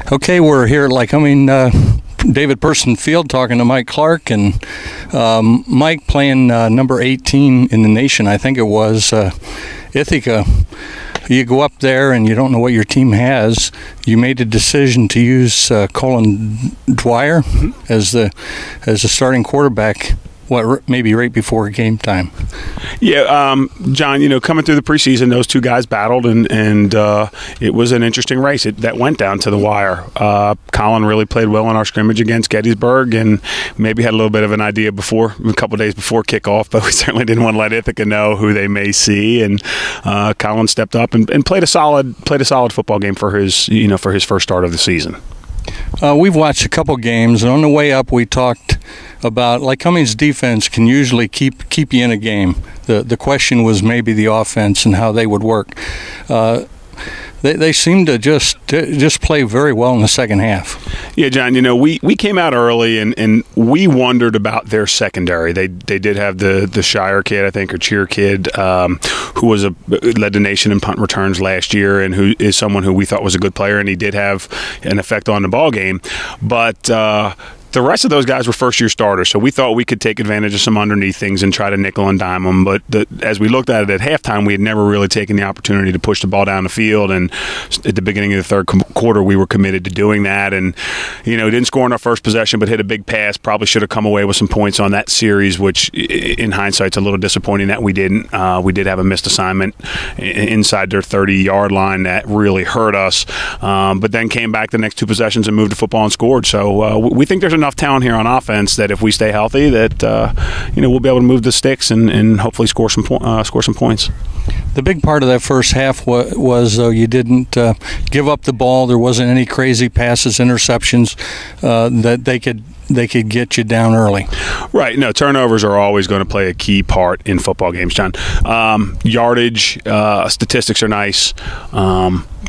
Okay, we're here at Lycoming, David Person Field talking to Mike Clark, and Mike playing number 18 in the nation, I think it was, Ithaca. You go up there and you don't know what your team has. You made a decision to use Colin Dwyer as the starting quarterback. What, maybe right before game time? Yeah, John, coming through the preseason, those two guys battled, and it was an interesting race. That went down to the wire. Colin really played well in our scrimmage against Gettysburg, and maybe had a little bit of an idea a couple days before kickoff, but we certainly didn't want to let Ithaca know who they may see. And Colin stepped up and played a solid football game for his first start of the season. We've watched a couple games, and on the way up we talked about Lycoming's defense can usually keep you in a game. The question was maybe the offense and how they would work. They seem to just play very well in the second half. Yeah, John, we came out early and we wondered about their secondary. They did have the Shire kid, I think, or Cheer kid, who led the nation in punt returns last year, and who is someone who we thought was a good player, and he did have an effect on the ball game. But the rest of those guys were first-year starters, so we thought we could take advantage of some underneath things and try to nickel and dime them. But as we looked at it at halftime, we had never really taken the opportunity to push the ball down the field. And at the beginning of the third quarter, we were committed to doing that. And, didn't score in our first possession, but hit a big pass. Probably should have come away with some points on that series, which in hindsight is a little disappointing that we didn't. We did have a missed assignment inside their 30-yard line that really hurt us. But then came back the next two possessions and moved the football and scored. So we think there's enough talent here on offense that if we stay healthy, that we'll be able to move the sticks and hopefully score some points. The big part of that first half was you didn't give up the ball. There wasn't any crazy passes, interceptions that they could get you down early. Right. No, turnovers are always going to play a key part in football games, John. Yardage, statistics are nice.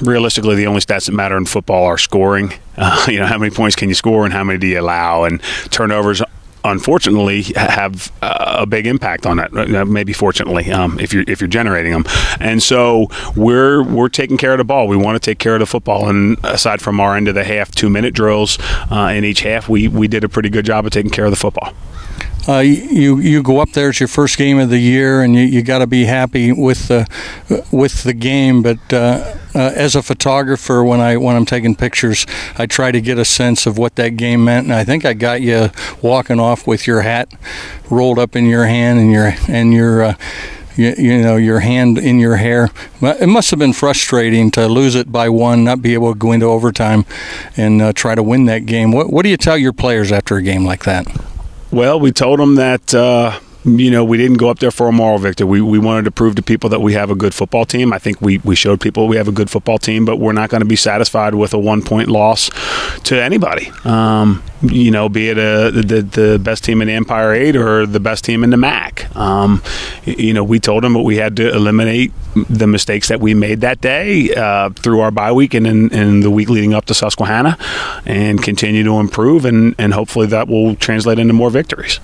Realistically, the only stats that matter in football are scoring. How many points can you score and how many do you allow? And turnovers, unfortunately, have a big impact on that. Maybe fortunately, if you're generating them. And so we're taking care of the ball. We want to take care of the football. And aside from our end of the half 2-minute drills in each half, we did a pretty good job of taking care of the football. You go up there, it's your first game of the year, and you got to be happy with the game. But as a photographer, when I'm taking pictures, I try to get a sense of what that game meant. And I think I got you walking off with your hat rolled up in your hand and your hand in your hair. It must have been frustrating to lose it by one, not be able to go into overtime and try to win that game. What do you tell your players after a game like that? Well, we told them that we didn't go up there for a moral victory. We wanted to prove to people that we have a good football team. I think we showed people we have a good football team, but we're not going to be satisfied with a 1-point loss to anybody. Be it the best team in the Empire 8 or the best team in the MAC. We told them that we had to eliminate the mistakes that we made that day through our bye week and in the week leading up to Susquehanna, and continue to improve, and hopefully that will translate into more victories.